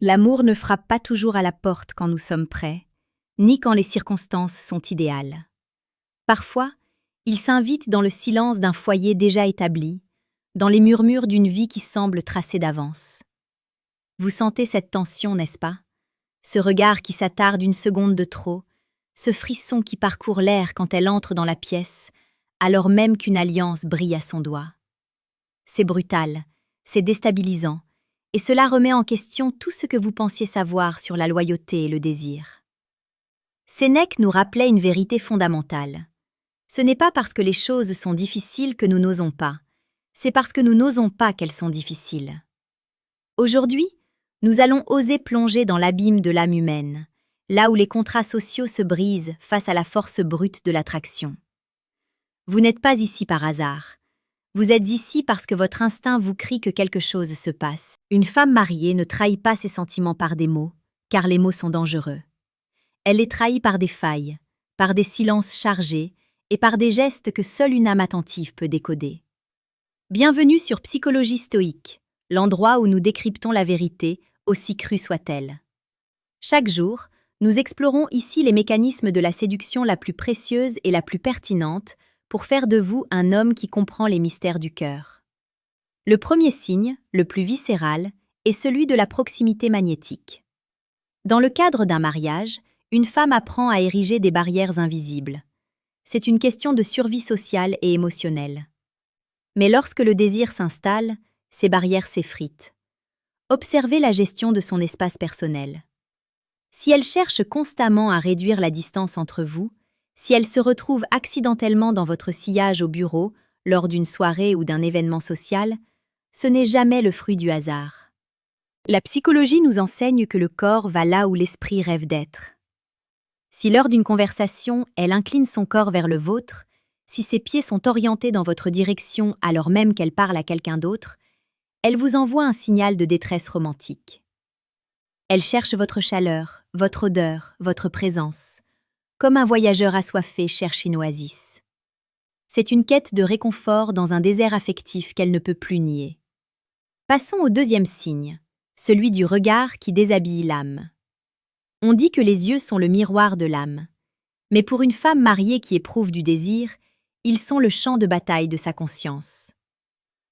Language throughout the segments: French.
L'amour ne frappe pas toujours à la porte quand nous sommes prêts, ni quand les circonstances sont idéales. Parfois, il s'invite dans le silence d'un foyer déjà établi, dans les murmures d'une vie qui semble tracée d'avance. Vous sentez cette tension, n'est-ce pas? Ce regard qui s'attarde une seconde de trop, ce frisson qui parcourt l'air quand elle entre dans la pièce, alors même qu'une alliance brille à son doigt. C'est brutal, c'est déstabilisant, et cela remet en question tout ce que vous pensiez savoir sur la loyauté et le désir. Sénèque nous rappelait une vérité fondamentale. Ce n'est pas parce que les choses sont difficiles que nous n'osons pas, c'est parce que nous n'osons pas qu'elles sont difficiles. Aujourd'hui, nous allons oser plonger dans l'abîme de l'âme humaine, là où les contrats sociaux se brisent face à la force brute de l'attraction. Vous n'êtes pas ici par hasard. Vous êtes ici parce que votre instinct vous crie que quelque chose se passe. Une femme mariée ne trahit pas ses sentiments par des mots, car les mots sont dangereux. Elle les trahit par des failles, par des silences chargés et par des gestes que seule une âme attentive peut décoder. Bienvenue sur Psychologie stoïque, l'endroit où nous décryptons la vérité, aussi crue soit-elle. Chaque jour, nous explorons ici les mécanismes de la séduction la plus précieuse et la plus pertinente pour faire de vous un homme qui comprend les mystères du cœur. Le premier signe, le plus viscéral, est celui de la proximité magnétique. Dans le cadre d'un mariage, une femme apprend à ériger des barrières invisibles. C'est une question de survie sociale et émotionnelle. Mais lorsque le désir s'installe, ces barrières s'effritent. Observez la gestion de son espace personnel. Si elle cherche constamment à réduire la distance entre vous, si elle se retrouve accidentellement dans votre sillage au bureau, lors d'une soirée ou d'un événement social, ce n'est jamais le fruit du hasard. La psychologie nous enseigne que le corps va là où l'esprit rêve d'être. Si lors d'une conversation, elle incline son corps vers le vôtre, si ses pieds sont orientés dans votre direction alors même qu'elle parle à quelqu'un d'autre, elle vous envoie un signal de détresse romantique. Elle cherche votre chaleur, votre odeur, votre présence, comme un voyageur assoiffé cherche une oasis. C'est une quête de réconfort dans un désert affectif qu'elle ne peut plus nier. Passons au deuxième signe, celui du regard qui déshabille l'âme. On dit que les yeux sont le miroir de l'âme, mais pour une femme mariée qui éprouve du désir, ils sont le champ de bataille de sa conscience.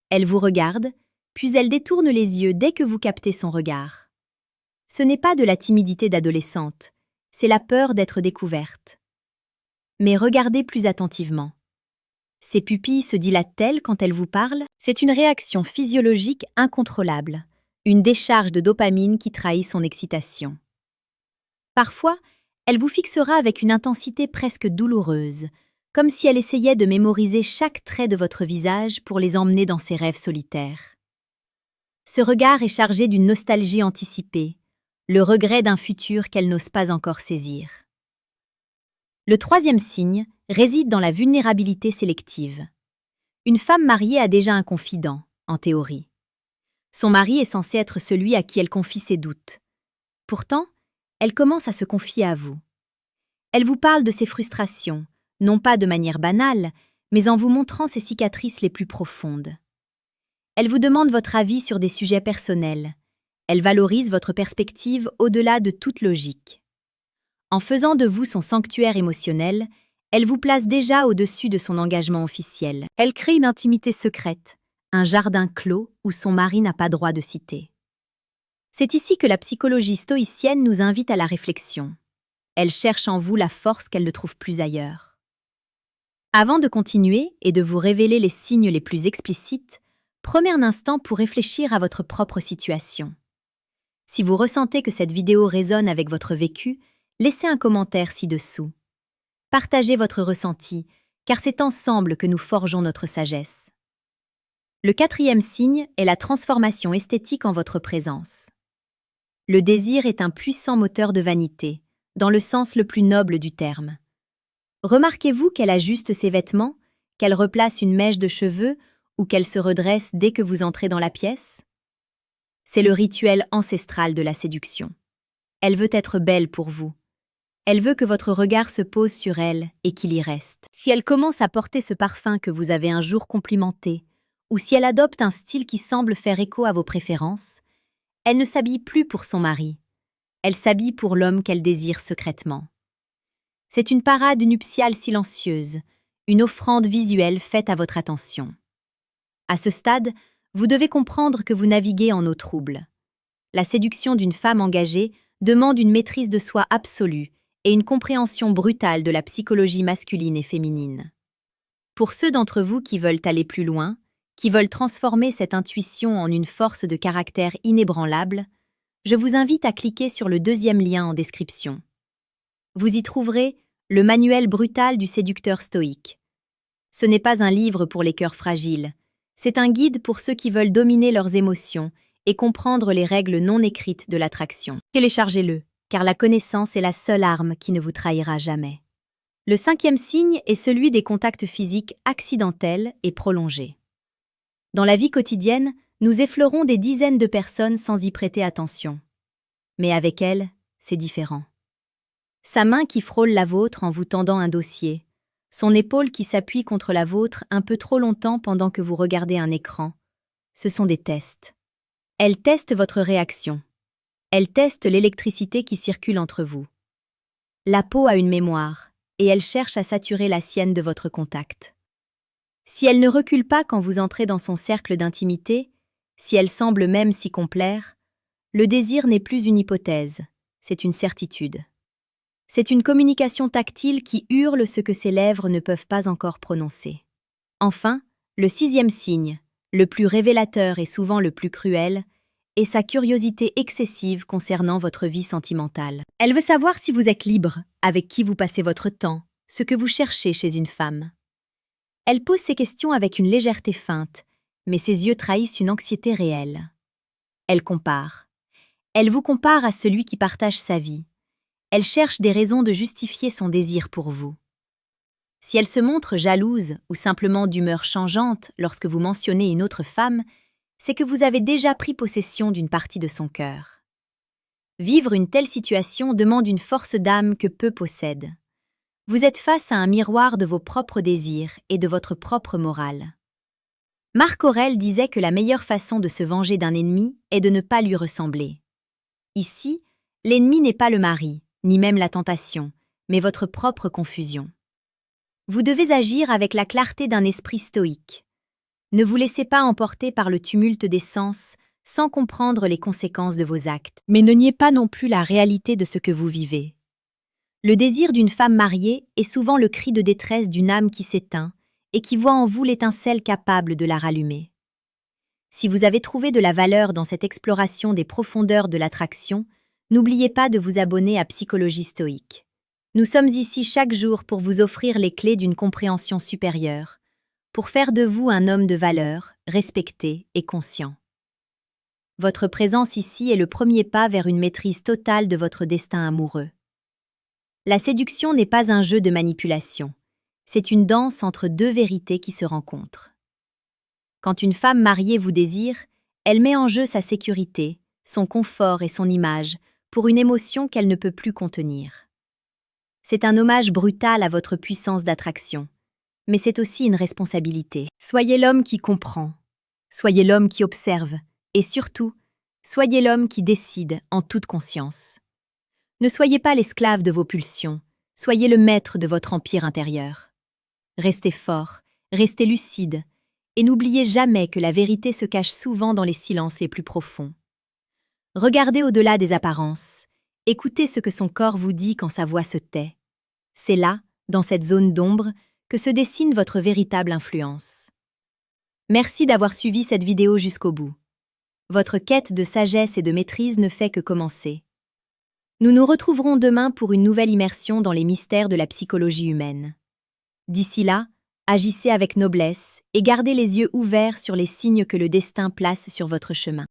Elle vous regarde, puis elle détourne les yeux dès que vous captez son regard. Ce n'est pas de la timidité d'adolescente, c'est la peur d'être découverte. Mais regardez plus attentivement. Ses pupilles se dilatent-elles quand elle vous parle? C'est une réaction physiologique incontrôlable, une décharge de dopamine qui trahit son excitation. Parfois, elle vous fixera avec une intensité presque douloureuse, comme si elle essayait de mémoriser chaque trait de votre visage pour les emmener dans ses rêves solitaires. Ce regard est chargé d'une nostalgie anticipée, le regret d'un futur qu'elle n'ose pas encore saisir. Le troisième signe réside dans la vulnérabilité sélective. Une femme mariée a déjà un confident, en théorie. Son mari est censé être celui à qui elle confie ses doutes. Pourtant, elle commence à se confier à vous. Elle vous parle de ses frustrations, non pas de manière banale, mais en vous montrant ses cicatrices les plus profondes. Elle vous demande votre avis sur des sujets personnels. Elle valorise votre perspective au-delà de toute logique. En faisant de vous son sanctuaire émotionnel, elle vous place déjà au-dessus de son engagement officiel. Elle crée une intimité secrète, un jardin clos où son mari n'a pas droit de citer. C'est ici que la psychologie stoïcienne nous invite à la réflexion. Elle cherche en vous la force qu'elle ne trouve plus ailleurs. Avant de continuer et de vous révéler les signes les plus explicites, prenez un instant pour réfléchir à votre propre situation. Si vous ressentez que cette vidéo résonne avec votre vécu, laissez un commentaire ci-dessous. Partagez votre ressenti, car c'est ensemble que nous forgeons notre sagesse. Le quatrième signe est la transformation esthétique en votre présence. Le désir est un puissant moteur de vanité, dans le sens le plus noble du terme. Remarquez-vous qu'elle ajuste ses vêtements, qu'elle replace une mèche de cheveux ou qu'elle se redresse dès que vous entrez dans la pièce? C'est le rituel ancestral de la séduction. Elle veut être belle pour vous. Elle veut que votre regard se pose sur elle et qu'il y reste. Si elle commence à porter ce parfum que vous avez un jour complimenté, ou si elle adopte un style qui semble faire écho à vos préférences, Elle ne s'habille plus pour son mari. Elle s'habille pour l'homme qu'elle désire secrètement. C'est une parade nuptiale silencieuse, une offrande visuelle faite à votre attention. À ce stade, vous devez comprendre que vous naviguez en eau trouble. La séduction d'une femme engagée demande une maîtrise de soi absolue et une compréhension brutale de la psychologie masculine et féminine. Pour ceux d'entre vous qui veulent aller plus loin, qui veulent transformer cette intuition en une force de caractère inébranlable, je vous invite à cliquer sur le deuxième lien en description. Vous y trouverez le manuel brutal du séducteur stoïque. Ce n'est pas un livre pour les cœurs fragiles, c'est un guide pour ceux qui veulent dominer leurs émotions et comprendre les règles non écrites de l'attraction. Téléchargez-le, car la connaissance est la seule arme qui ne vous trahira jamais. Le 5e signe est celui des contacts physiques accidentels et prolongés. Dans la vie quotidienne, nous effleurons des dizaines de personnes sans y prêter attention. Mais avec elles, c'est différent. Sa main qui frôle la vôtre en vous tendant un dossier, son épaule qui s'appuie contre la vôtre un peu trop longtemps pendant que vous regardez un écran, ce sont des tests. Elles testent votre réaction. Elles testent l'électricité qui circule entre vous. La peau a une mémoire, et elle cherche à saturer la sienne de votre contact. Si elle ne recule pas quand vous entrez dans son cercle d'intimité, si elle semble même s'y complaire, le désir n'est plus une hypothèse, c'est une certitude. C'est une communication tactile qui hurle ce que ses lèvres ne peuvent pas encore prononcer. Enfin, le 6e signe, le plus révélateur et souvent le plus cruel, est sa curiosité excessive concernant votre vie sentimentale. Elle veut savoir si vous êtes libre, avec qui vous passez votre temps, ce que vous cherchez chez une femme. Elle pose ces questions avec une légèreté feinte, mais ses yeux trahissent une anxiété réelle. Elle compare. Elle vous compare à celui qui partage sa vie. Elle cherche des raisons de justifier son désir pour vous. Si elle se montre jalouse ou simplement d'humeur changeante lorsque vous mentionnez une autre femme, c'est que vous avez déjà pris possession d'une partie de son cœur. Vivre une telle situation demande une force d'âme que peu possèdent. Vous êtes face à un miroir de vos propres désirs et de votre propre morale. Marc Aurèle disait que la meilleure façon de se venger d'un ennemi est de ne pas lui ressembler. Ici, l'ennemi n'est pas le mari, ni même la tentation, mais votre propre confusion. Vous devez agir avec la clarté d'un esprit stoïque. Ne vous laissez pas emporter par le tumulte des sens sans comprendre les conséquences de vos actes, mais ne niez pas non plus la réalité de ce que vous vivez. Le désir d'une femme mariée est souvent le cri de détresse d'une âme qui s'éteint et qui voit en vous l'étincelle capable de la rallumer. Si vous avez trouvé de la valeur dans cette exploration des profondeurs de l'attraction, n'oubliez pas de vous abonner à Psychologie Stoïque. Nous sommes ici chaque jour pour vous offrir les clés d'une compréhension supérieure, pour faire de vous un homme de valeur, respecté et conscient. Votre présence ici est le premier pas vers une maîtrise totale de votre destin amoureux. La séduction n'est pas un jeu de manipulation, c'est une danse entre deux vérités qui se rencontrent. Quand une femme mariée vous désire, elle met en jeu sa sécurité, son confort et son image pour une émotion qu'elle ne peut plus contenir. C'est un hommage brutal à votre puissance d'attraction, mais c'est aussi une responsabilité. Soyez l'homme qui comprend, soyez l'homme qui observe, et surtout, soyez l'homme qui décide en toute conscience. Ne soyez pas l'esclave de vos pulsions, soyez le maître de votre empire intérieur. Restez fort, restez lucide, et n'oubliez jamais que la vérité se cache souvent dans les silences les plus profonds. Regardez au-delà des apparences, écoutez ce que son corps vous dit quand sa voix se tait. C'est là, dans cette zone d'ombre, que se dessine votre véritable influence. Merci d'avoir suivi cette vidéo jusqu'au bout. Votre quête de sagesse et de maîtrise ne fait que commencer. Nous nous retrouverons demain pour une nouvelle immersion dans les mystères de la psychologie humaine. D'ici là, agissez avec noblesse et gardez les yeux ouverts sur les signes que le destin place sur votre chemin.